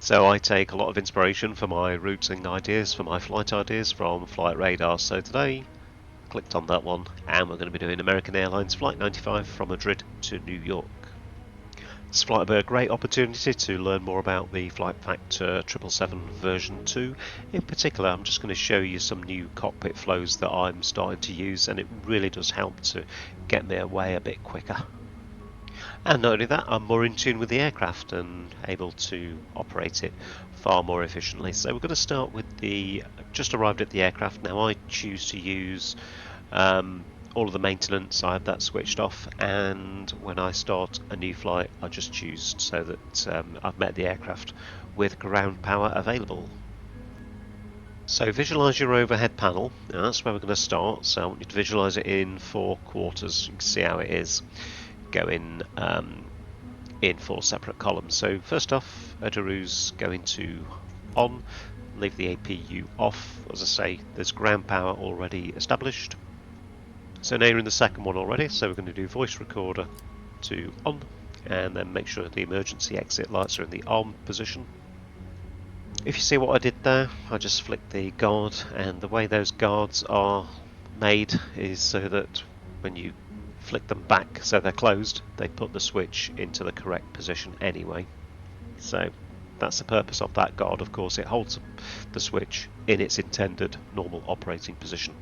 So I take a lot of inspiration for my routing ideas, for my flight ideas from Flight Radar. So today, clicked on that one, and we're going to be doing American Airlines Flight 95 from Madrid to New York. This flight will be a great opportunity to learn more about the FlightFactor 777 version 2. In particular, I'm just going to show you some new cockpit flows that I'm starting to use, and it really does help to get me away a bit quicker. And not only that, I'm more in tune with the aircraft and able to operate it far more efficiently. So we're going to start with the just arrived at the aircraft. Now I choose to use all of the maintenance. I have that switched off, and when I start a new flight I just choose so that I've met the aircraft with ground power available. So visualize your overhead panel. Now that's where we're going to start. So I want you to visualize it in 4 quarters. You can see how it is going in 4 separate columns. So first off, Adaru's going to on, leave the APU off. As I say, there's ground power already established. So now you're in the second one already, so we're going to do voice recorder to on, and then make sure the emergency exit lights are in the on position. If you see what I did there, I just flicked the guard, and the way those guards are made is so that when you flick them back so they're closed, they put the switch into the correct position anyway. So that's the purpose of that guard. Of course, it holds the switch in its intended normal operating position.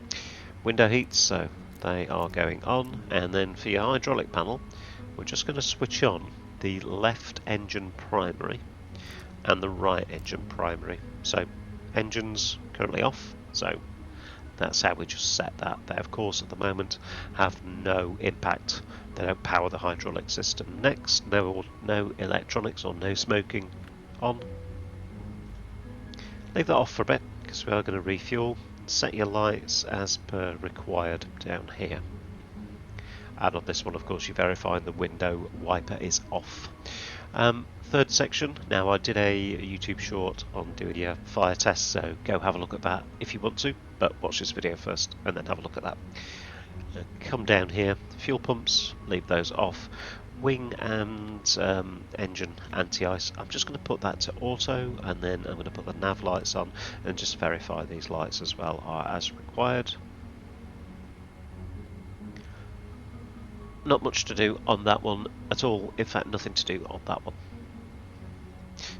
Window heats, so they are going on, and then for your hydraulic panel, we're just going to switch on the left engine primary and the right engine primary. So engines currently off, so that's how we just set that. They of course at the moment have no impact, they don't power the hydraulic system. Next, no electronics or no smoking on. Leave that off for a bit because we are going to refuel. Set your lights as per required down here. And on this one, of course, you verify the window wiper is off. Third section. Now, I did a YouTube short on doing your fire test, so go have a look at that if you want to, but watch this video first and then have a look at that. Come down here, fuel pumps, leave those off. Wing and engine anti-ice, I'm just going to put that to auto, and then I'm going to put the nav lights on and just verify these lights as well are as required. Not much to do on that one at all, in fact nothing to do on that one.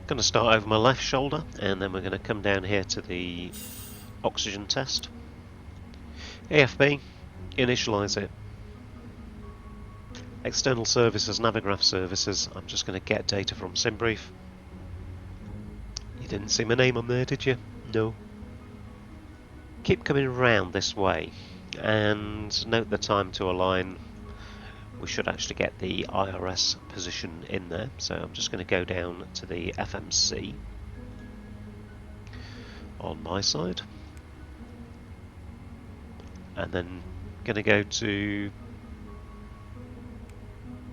Going to start over my left shoulder, and then we're going to come down here to the oxygen test. AFB, initialize it. External services, Navigraph services, I'm just going to get data from SimBrief. You didn't see my name on there, did you? No. Keep coming around this way, and note the time to align. We should actually get the IRS position in there, so I'm just going to go down to the FMC on my side, and then going to go to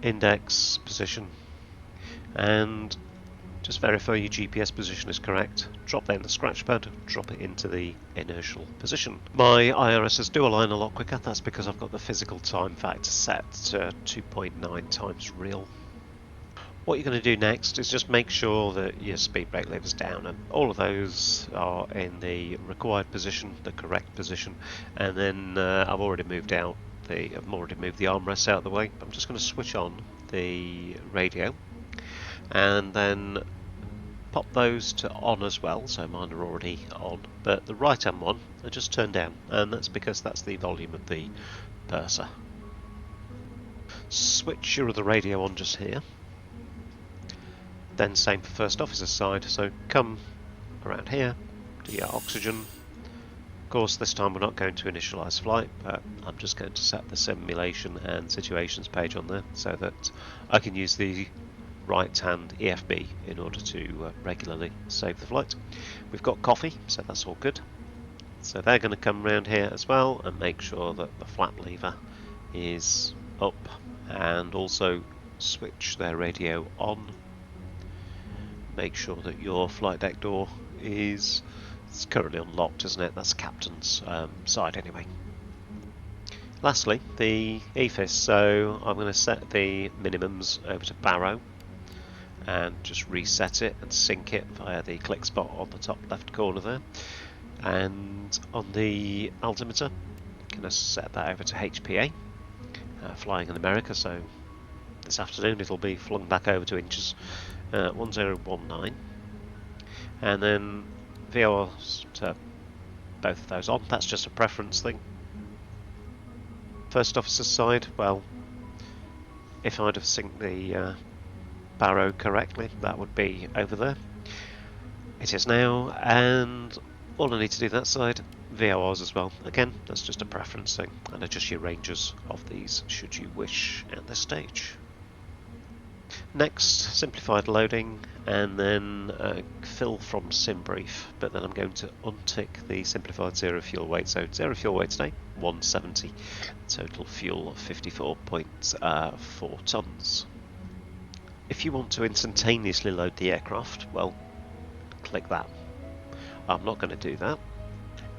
index position and just verify your GPS position is correct. Drop that in the scratch pad, drop it into the inertial position. My IRSs do align a lot quicker. That's because I've got the physical time factor set to 2.9 times real. What you're going to do next is just make sure that your speed brake lever's down, and all of those are in the required position, the correct position. And then I've already moved the armrests out of the way. I'm just going to switch on the radio and then pop those to on as well, so mine are already on, but the right hand one I just turned down, and that's because that's the volume of the purser. Switch your other radio on just here, then same for first officer side, so come around here to your oxygen. Of course this time we're not going to initialize flight, but I'm just going to set the simulation and situations page on there so that I can use the right hand EFB in order to regularly save the flight. We've got coffee, so that's all good. So they're going to come around here as well and make sure that the flap lever is up, and also switch their radio on. Make sure that your flight deck door is, it's currently unlocked, isn't it? That's captain's side anyway. Lastly, the EFIS, so I'm going to set the minimums over to Barrow, and just reset it and sync it via the click spot on the top left corner there. And on the altimeter, going to set that over to HPA, flying in America, so this afternoon it'll be flung back over to inches, 1019, and then VOR to both of those on. That's just a preference thing. First officer's side, well, if I'd have synced the barrow correctly, that would be over there. It is now, and all I need to do that side, VORs as well. Again, that's just a preference thing, and adjust your ranges of these should you wish at this stage. Next, simplified loading, and then fill from sim brief, but then I'm going to untick the simplified zero fuel weight. So zero fuel weight today, 170, total fuel 54.4 tonnes. If you want to instantaneously load the aircraft, well, click that. I'm not going to do that.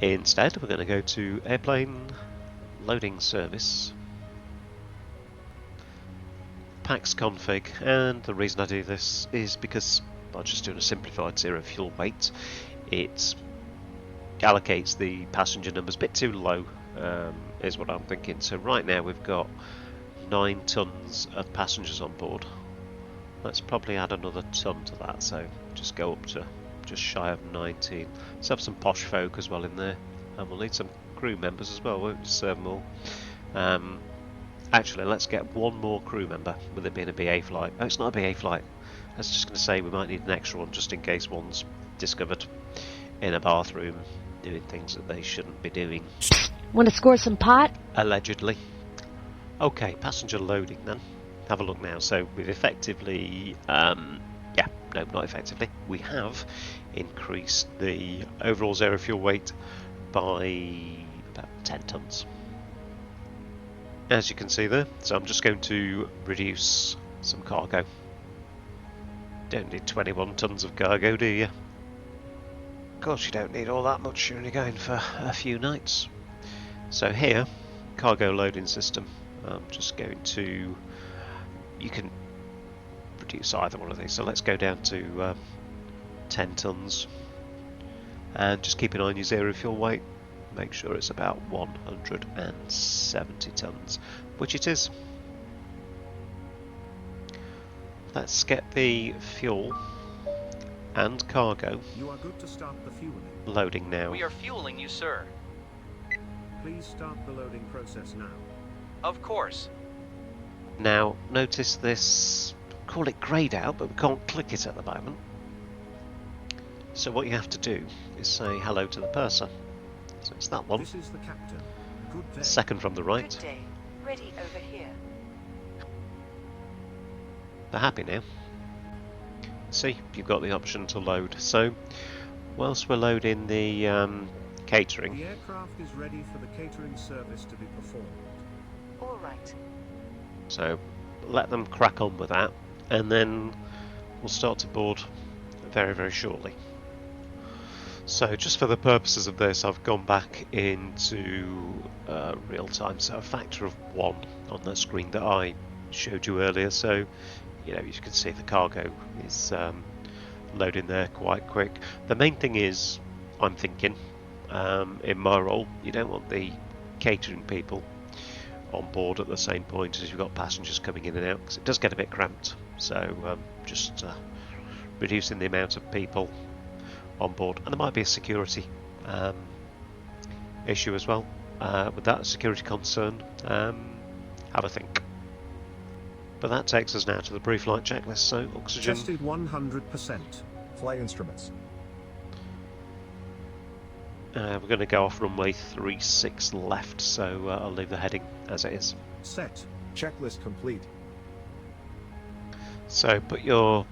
Instead, we're going to go to Airplane, Loading Service, PAX config, and the reason I do this is because by just doing a simplified zero fuel weight, it allocates the passenger numbers a bit too low, is what I'm thinking. So right now we've got 9 tonnes of passengers on board. Let's probably add another tonne to that, so just go up to just shy of 19. Let's have some posh folk as well in there, and we'll need some crew members as well, won't we, serve them all. Actually, let's get one more crew member, with it being a BA flight. Oh, it's not a BA flight. I was just going to say we might need an extra one just in case one's discovered in a bathroom doing things that they shouldn't be doing. Want to score some pot? Allegedly. Okay, passenger loading then. Have a look now. So we've effectively, not effectively. We have increased the overall zero fuel weight by about 10 tonnes. As you can see there, so I'm just going to reduce some cargo. Don't need 21 tonnes of cargo, do you? Of course you don't need all that much, you're only going for a few nights. So here, cargo loading system, I'm just going to, you can reduce either one of these, so let's go down to 10 tonnes, and just keep an eye on your zero fuel weight. Make sure it's about 170 tonnes, which it is. Let's get the fuel and cargo. You are good to start the fueling. Loading now. We are fueling you, sir. Please start the loading process now. Of course. Now, notice this, call it greyed out, but we can't click it at the moment. So what you have to do is say hello to the purser. So it's that one. This is the captain. Good day. Second from the right. Good day. Ready over here. They're happy now. See, you've got the option to load. So, whilst we're loading the catering. The aircraft is ready for the catering service to be performed. All right. So, let them crack on with that, and then we'll start to board very, very shortly. So just for the purposes of this, I've gone back into real time, so a factor of 1 on the screen that I showed you earlier. So, you know, you can see the cargo is loading there quite quick. The main thing is, I'm thinking, in my role, you don't want the catering people on board at the same point as you've got passengers coming in and out, because it does get a bit cramped. So just reducing the amount of people on board, and there might be a security issue as well with that security concern. Have a think. But that takes us now to the pre-flight checklist. So oxygen Tested 100%. Flight instruments. we're going to go off runway 36 left, so I'll leave the heading as it is. Set. Checklist complete. So put your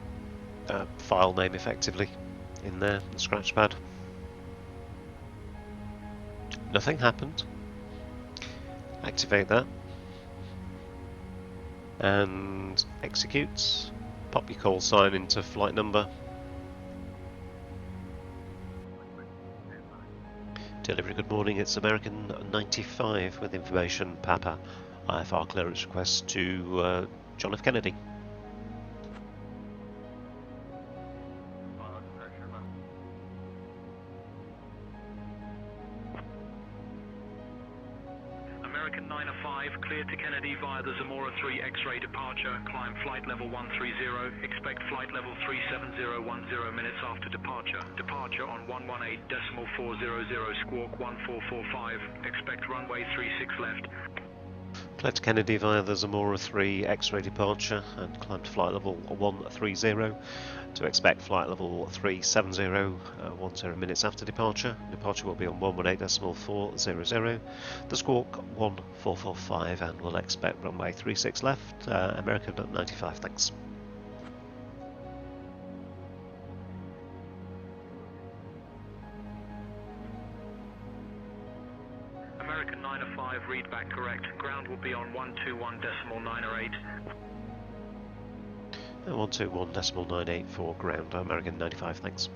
file name effectively in there, the scratch pad. Nothing happened. Activate that and execute. Pop your call sign into flight number. Delivery, good morning, it's American 95 with information Papa. IFR clearance request to John F. Kennedy. 995, clear to Kennedy via the Zamora 3 X-ray departure, climb flight level 130, expect flight level 370 minutes after departure. Departure on 118.400, squawk 1445, expect runway 36 left. Clear to Kennedy via the Zamora 3 X-ray departure and climb to flight level 130 to expect flight level 370 10 minutes after departure. Departure will be on 118.400, the squawk 1445, and we'll expect runway 36 left, American 95, thanks. American 905, read back correct. Ground will be on 121.908. 121.984 for ground, American 95, thanks.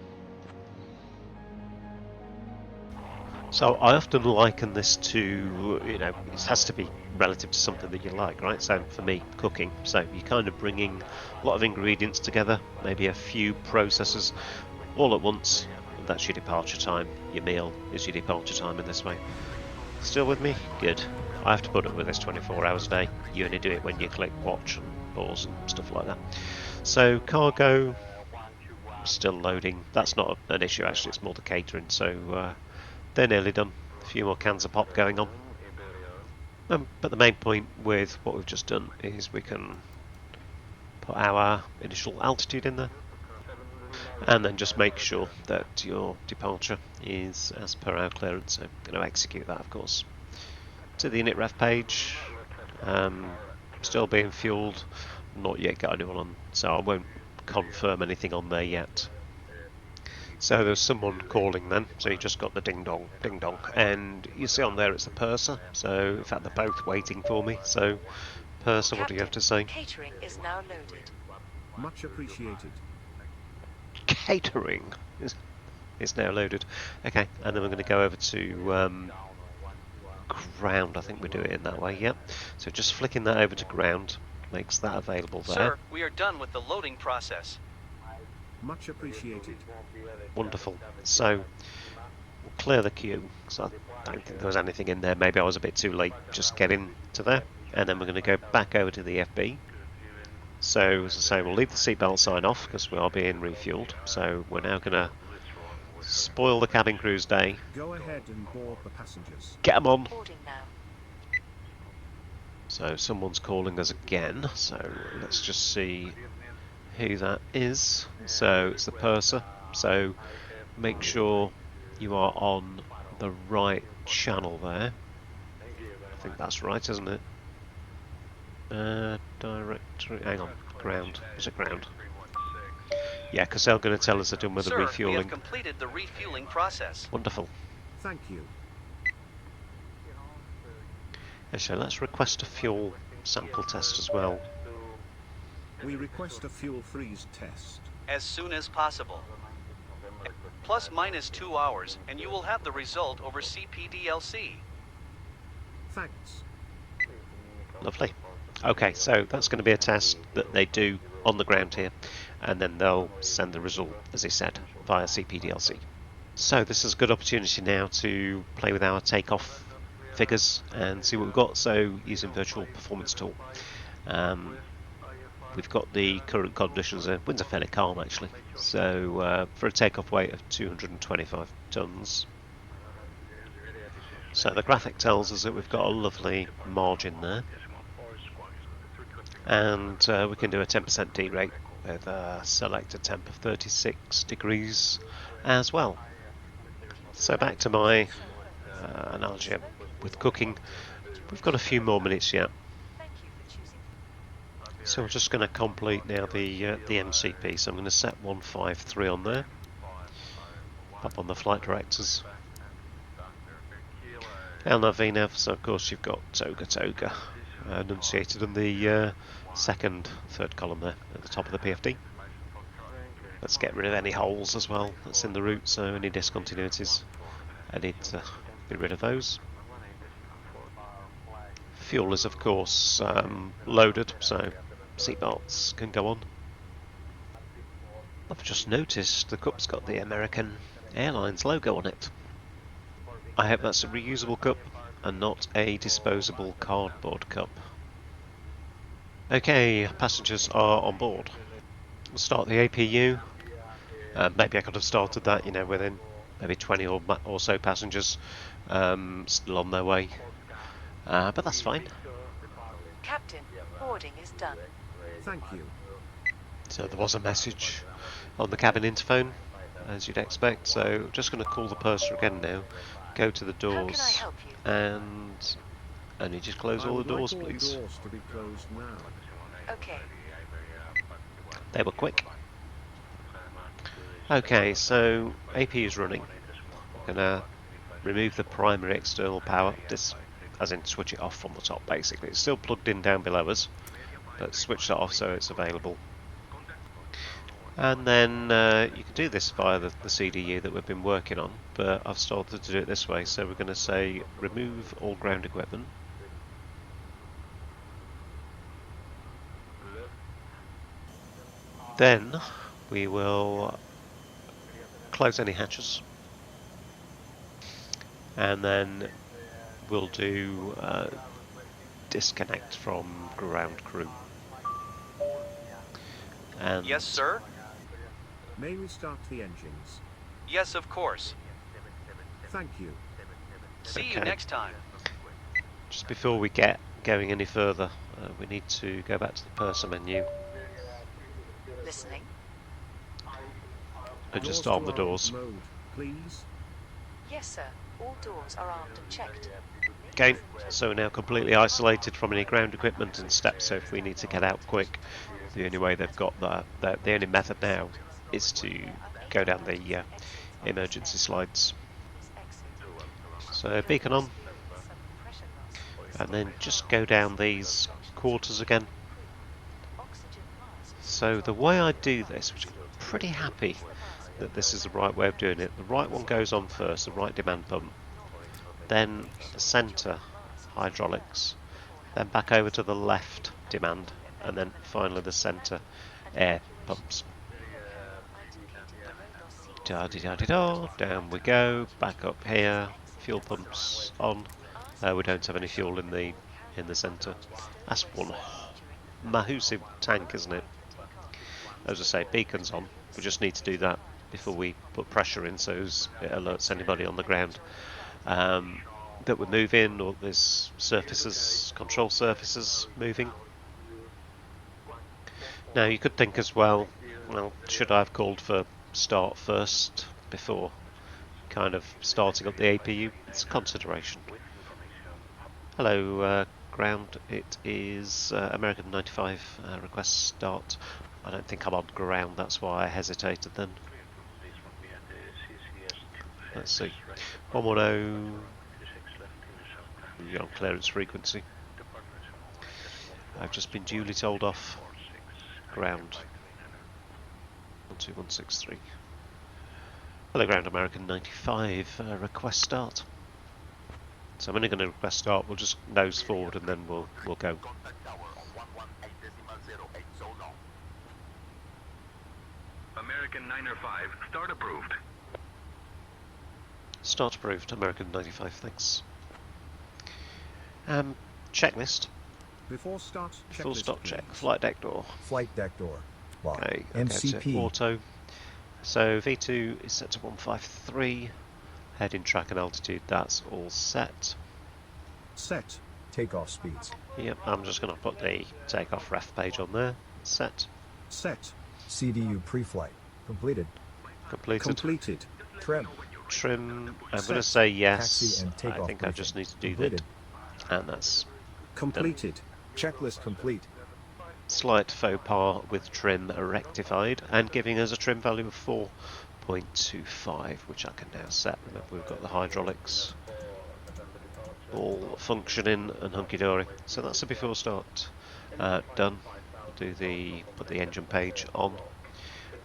So I often liken this to, it has to be relative to something that you like, right? So for me, cooking. So you're kind of bringing a lot of ingredients together, maybe a few processes all at once. That's your departure time. Your meal is your departure time in this way. Still with me? Good. I have to put up with this 24 hours a day. You only do it when you click watch and pause and stuff like that. So cargo, still loading. That's not an issue actually, it's more the catering. So they're nearly done. A few more cans of pop going on. But the main point with what we've just done is we can put our initial altitude in there and then just make sure that your departure is as per our clearance. So I'm going to execute that, of course. To the init ref page, still being fueled, not yet got anyone on, so I won't confirm anything on there yet. So there's someone calling then, so you just got the ding dong, and you see on there it's the purser, so in fact they're both waiting for me. So purser, what do you have to say? Catering is now loaded. Much appreciated. Catering is now loaded. Okay, and then we're going to go over to ground. I think we do it in that way, yep. So just flicking that over to ground makes that available there. Sir, we are done with the loading process. Much appreciated. Wonderful. So we'll clear the queue, because I don't think there was anything in there. Maybe I was a bit too late just getting to there. And then we're going to go back over to the FB. So as I say, we'll leave the seatbelt sign off because we are being refueled. So we're now going to spoil the cabin crew's day. Go ahead and board the passengers. Get them on. Boarding now. So someone's calling us again. So let's just see who that is. So it's the purser. So make sure you are on the right channel there. I think that's right, isn't it? Directory, hang on, ground. Is it ground? Yeah, because they're going to tell us they're done with the refueling. We have completed the refueling process. Wonderful. Thank you. Okay, so let's request a fuel sample test as well. We request a fuel freeze test. As soon as possible. Plus minus 2 hours, and you will have the result over CPDLC. Thanks. Lovely. Okay, so that's going to be a test that they do on the ground here, and then they'll send the result, as I said, via CPDLC. So this is a good opportunity now to play with our takeoff figures and see what we've got. So using virtual performance tool, we've got the current conditions. Winds are fairly calm actually. So for a takeoff weight of 225 tons. So the graphic tells us that we've got a lovely margin there. And we can do a 10% derate with a selected temp of 36 degrees as well. So back to my analogy with cooking, we've got a few more minutes yet. So we're just going to complete now the MCP. So I'm going to set 153 on there, up on the flight directors. LNAV, VNAV, so of course you've got Toga enunciated in the third column there at the top of the PFD. Let's get rid of any holes as well that's in the route, so any discontinuities, I need to get rid of those. Fuel is of course loaded, so seatbelts can go on. I've just noticed the cup's got the American Airlines logo on it. I hope that's a reusable cup. and not a disposable cardboard cup. Okay, passengers are on board. We'll start the APU. Maybe I could have started that, you know, within maybe 20 or so passengers still on their way. But that's fine. Captain, boarding is done. Thank you. So there was a message on the cabin interphone, as you'd expect. So just going to call the purser again now. Go to the How can I doors help you? and you just close I all would the doors, like all please. doors to be closed now. Okay. They were quick. Okay, so AP is running. I'm gonna remove the primary external power, as in switch it off from the top basically. It's still plugged in down below us, but switch that off so it's available. And then you can do this via the CDU that we've been working on, but I've started to do it this way, so we're going to say remove all ground equipment. Then we will close any hatches, and then we'll do disconnect from ground crew. And Yes, sir? May we start the engines? Yes, of course. Thank you. See you Okay. next time. Just before we get going any further, we need to go back to the purser menu Listening. and just Doors arm to the doors. armed mode, please. Yes, sir. All doors are armed and checked. Okay, so we're now completely isolated from any ground equipment and steps, so if we need to get out quick, the only way they've got the only method now is to go down the emergency slides. So beacon on, and then just go down these quarters again. So the way I do this, which I'm pretty happy that this is the right way of doing it, the right one goes on first, the right demand pump, then the centre hydraulics, then back over to the left demand, and then finally the centre air pumps. Da-di-da-di-da, down we go, back up here, fuel pumps on. We don't have any fuel in the centre. That's one massive tank, isn't it? As I say, beacons on. We just need to do that before we put pressure in, so it alerts anybody on the ground that we're moving, or there's surfaces, control surfaces moving. Now you could think as well, should I have called for start first before kind of starting up the APU? It's a consideration. Hello ground, it is American 95 request start. I don't think I'm on ground, that's why I hesitated then. Let's see, 110, you're on clearance frequency. I've just been duly told off ground. 12163. Hello ground, American 95 request start. So I'm only going to request start, we'll just nose forward and then we'll go. American 905, start approved. Start approved, American 95, thanks. Checklist. Before start, Full checklist, stop check. please. Flight deck door. Flight deck door. Lock. Okay, MCP. auto. So V2 is set to 153. Heading, track and altitude, that's all set. Set. Takeoff speeds. Yep, I'm just going to put the takeoff ref page on there. Set. Set. CDU pre-flight. Completed. Completed. Completed. Trim. Trim. I'm Set. going to say yes. Taxi and takeoff I think I briefing. just need to do Completed. that. And that's Completed. Checklist complete. slight faux pas with trim rectified and giving us a trim value of 4.25, which I can now set. Remember, we've got the hydraulics all functioning and hunky-dory. So that's the before start done. Put the engine page on,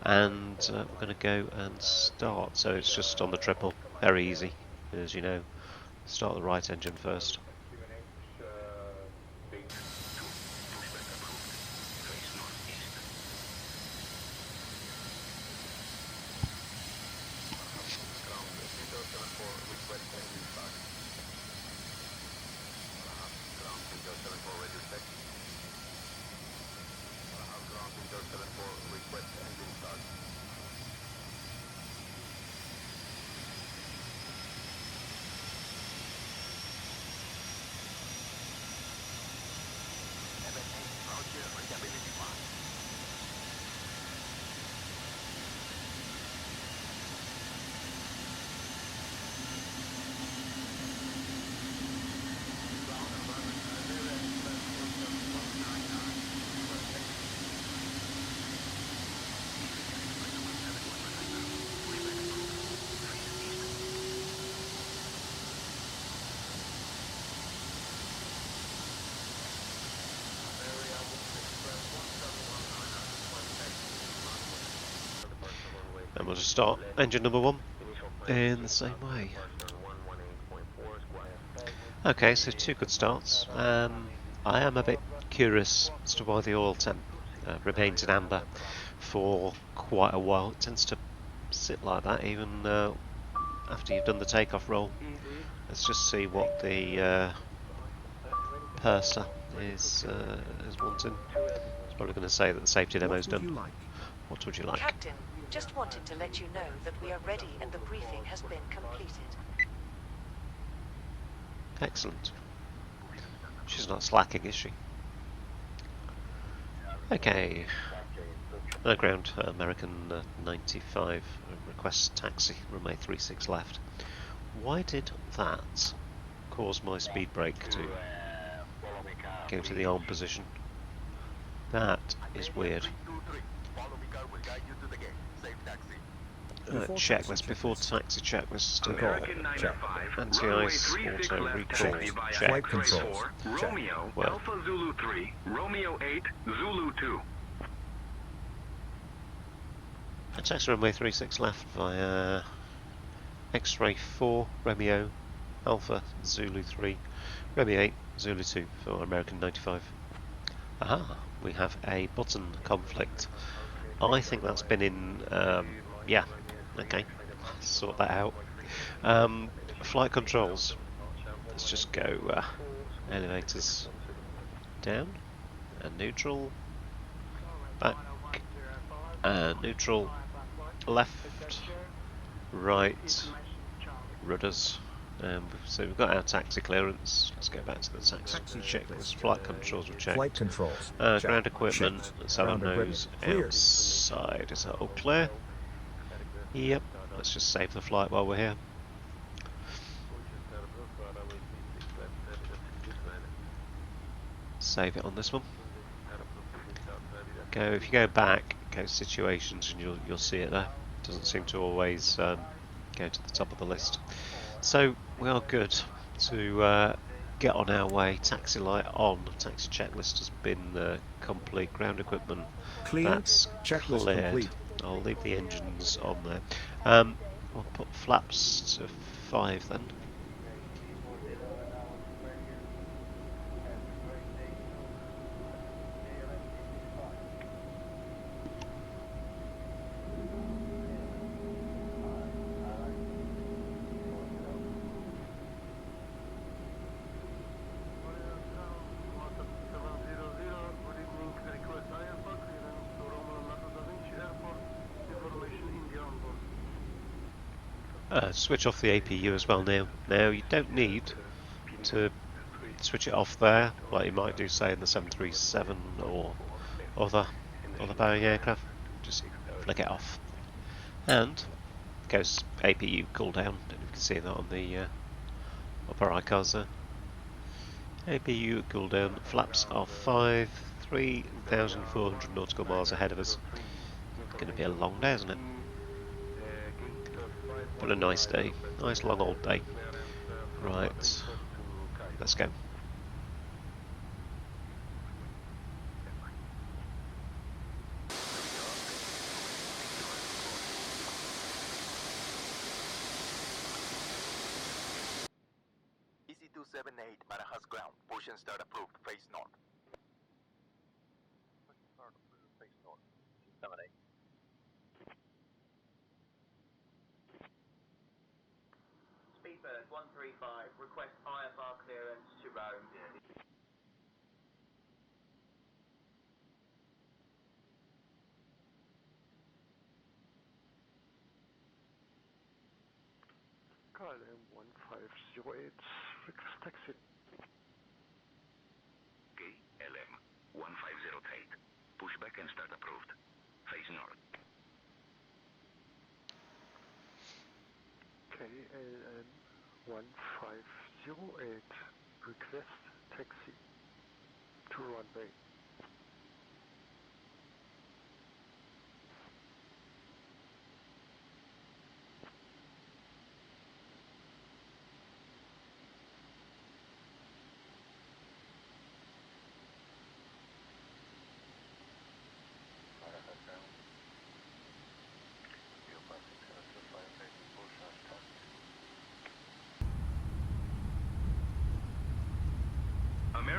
and we're going to go and start. So it's just on the triple, very easy, as you know. Start the right engine first. And we'll just start engine number 1 in the same way. Okay, so 2 good starts. I am a bit curious as to why the oil temp remains in amber for quite a while. It tends to sit like that even after you've done the takeoff roll. Let's just see what the purser is wanting. It's probably going to say that the safety demo's What would done. you like? What would you like? Captain, just wanted to let you know that we are ready and the briefing has been completed. Excellent. She's not slacking, is she? Okay. Ground, American 95, request taxi, runway 36 left. Why did that cause my speed brake to go to the arm position? That is weird. Checklist, before taxi checklist. American 95, Anti-ice, runway 36 auto left, recall, taxi via check. Flight X-ray controls, 4, check. Romeo, Well. Alpha Zulu 3, Romeo 8, Zulu 2. Taxi runway 36 left via X-ray 4, Romeo, Alpha Zulu 3, Romeo 8, Zulu 2 for American 95. Aha, we have a button conflict. I think that's been in, yeah, okay, sort that out. Flight controls, let's just go elevators down, and neutral, back, neutral, left, right, rudders. So we've got our taxi clearance. Let's go back to the taxi checklist. Flight controls were checked. Flight controls. check. Ground equipment, Checked. let's have a Ground equipment nose cleared. outside. Is that all clear? Yep. Let's just save the flight while we're here. Save it on this one. If you go back, go situations, and you'll see it there. Doesn't seem to always go to the top of the list. So we are good to get on our way. Taxi light on. Taxi checklist has been complete. Ground equipment, Cleared. that's Checklist cleared. complete. I'll leave the engines on there. We'll put flaps to 5 then. Switch off the APU as well now. Now you don't need to switch it off there like you might do say in the 737 or other Boeing aircraft. Just flick it off. And goes APU cool down. Don't know if you can see that on the upper icons there. APU cool down. Flaps are 5, 3,400 nautical miles ahead of us. Going to be a long day, isn't it? But a nice day. Nice long old day. Right. Let's go. EC278 Barajas ground. Push and start approved. Face north. Speedbird 135, request IFR clearance to Rome. KLM 1508, request taxi. KLM 1508, pushback and start approved. Face north. KLM 1508, request taxi to runway.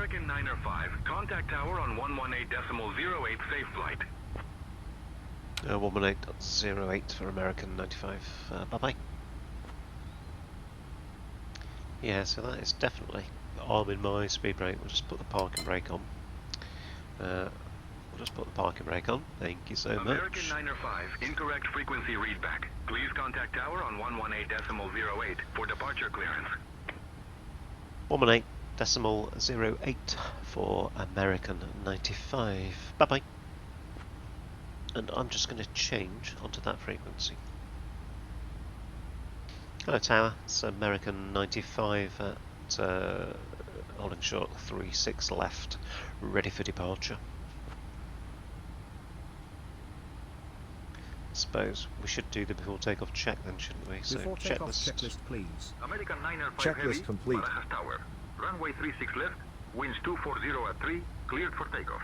American 905, contact tower on 118.08 safe flight. 118.08 for American 95. Bye bye. Yeah, so that is definitely arming my speed brake. We'll just put the parking brake on. Thank you so American much. 905, incorrect frequency readback. Please contact tower on 118.08 for departure clearance. 118.08 for American 95. Bye bye. And I'm just going to change onto that frequency. Hello tower, it's American 95 at holding short 36 left, ready for departure. I suppose we should do the before takeoff check then, shouldn't we? So Before takeoff, checklist, please. American 905 Checklist heavy, complete. Barajas tower. Runway 36 left, winds 240 at 3, cleared for takeoff.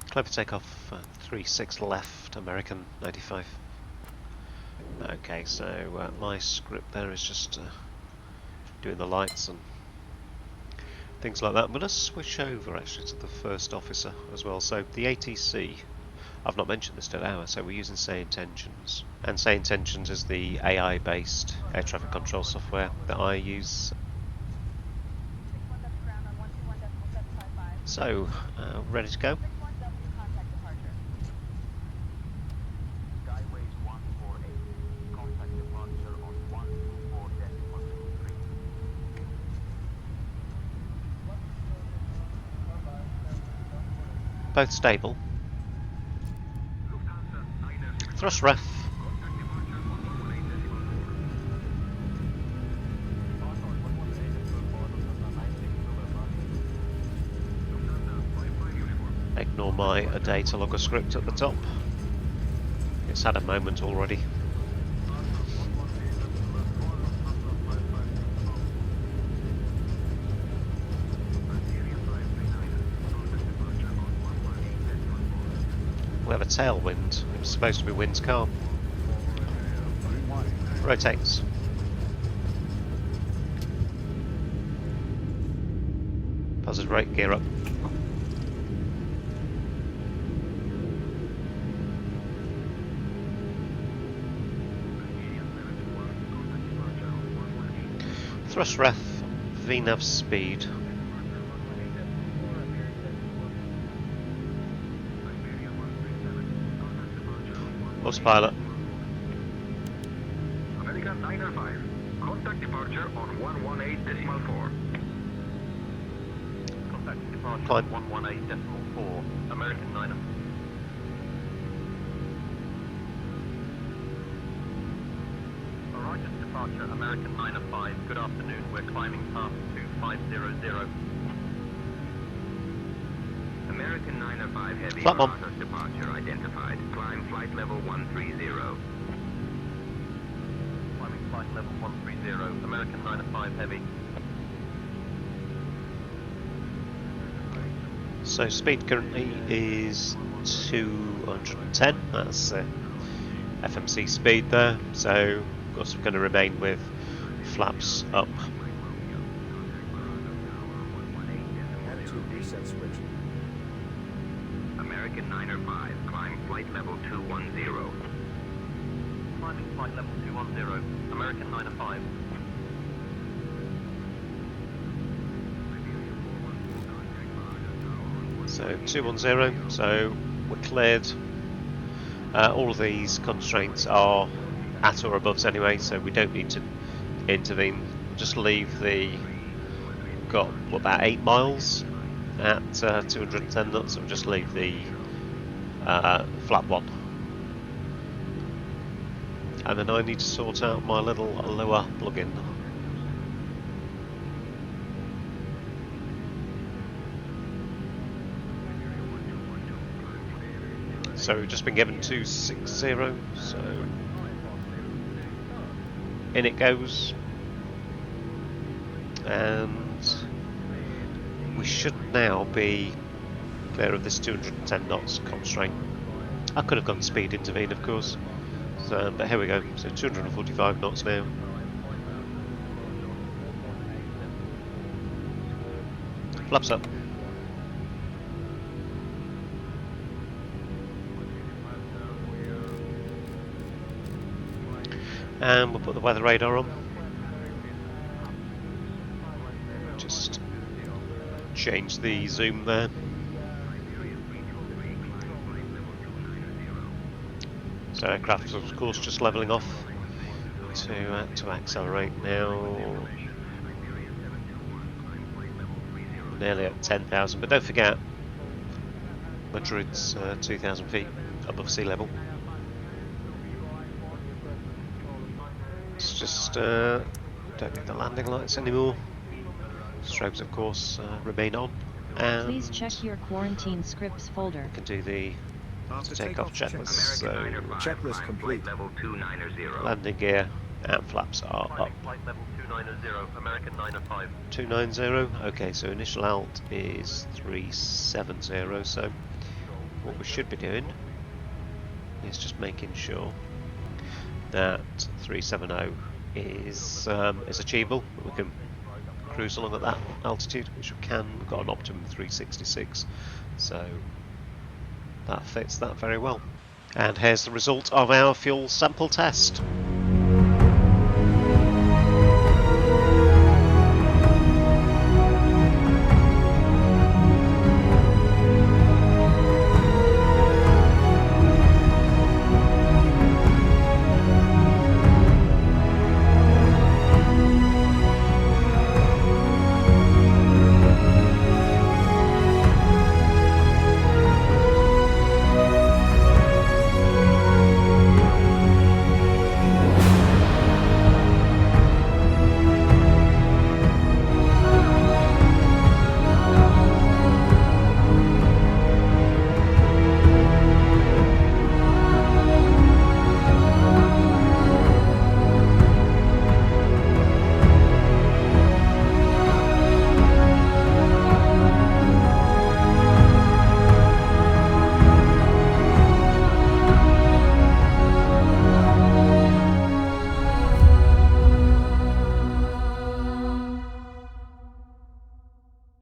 Clear for takeoff, 36 left, American 95. Okay, so my script there is just doing the lights and things like that. I'm going to switch over actually to the first officer as well. So the ATC, I've not mentioned this today, so we're using Say Intentions. And Say Intentions is the AI based air traffic control software that I use. So, ready to go? Skyways 148. Contact departure on 124.23. Both stable. Thrust ref. Ignore my data logger script at the top. It's had a moment already. We have a tailwind. It was supposed to be winds calm. Rotates. Positive rate, gear up. Thrust ref, VNAV speed. Pilot. American 905, contact departure on 118.4. Contact departure Climb. 118.4. American 905. Arrived at departure, American 905. Good afternoon. We're climbing path 2500. American 905 heavy, Flat bomb. Barajas departure identified. Climb flight level 130. Climbing flight level 130. American 905 heavy. So speed currently is 210. That's FMC speed there. So of course we're going to remain with flaps up. Attitude reset switch. American 905, climb flight level 210. Climbing flight level 210. American 905. So 210. So we're cleared. All of these constraints are at or above anyway, so we don't need to intervene. Just leave the. Got about 8 miles at 210 knots, so we'll just leave the flat one. And then I need to sort out my little lower plug-in. So we've just been given 260, so in it goes. And we should now be clear of this 210 knots constraint. I could have gone speed intervene, of course, so, but here we go. So 245 knots now. Flaps up. And we'll put the weather radar on. Just change the zoom there. So aircraft of course just levelling off to accelerate now. Nearly at 10,000, but don't forget Madrid's 2,000 feet above sea level. It's just don't need the landing lights anymore. Strobes of course remain on. And please check your quarantine scripts folder. we can do the After takeoff takeoff, checklist. So Checklist complete. Level 290. landing gear and flaps are up. Flight level 290, American 905. 290. Okay, so initial alt is 370. So what we should be doing is just making sure that 370 is achievable. We can cruise along at that altitude, which we can. We've got an optimum 366, so that fits that very well. And here's the result of our fuel sample test.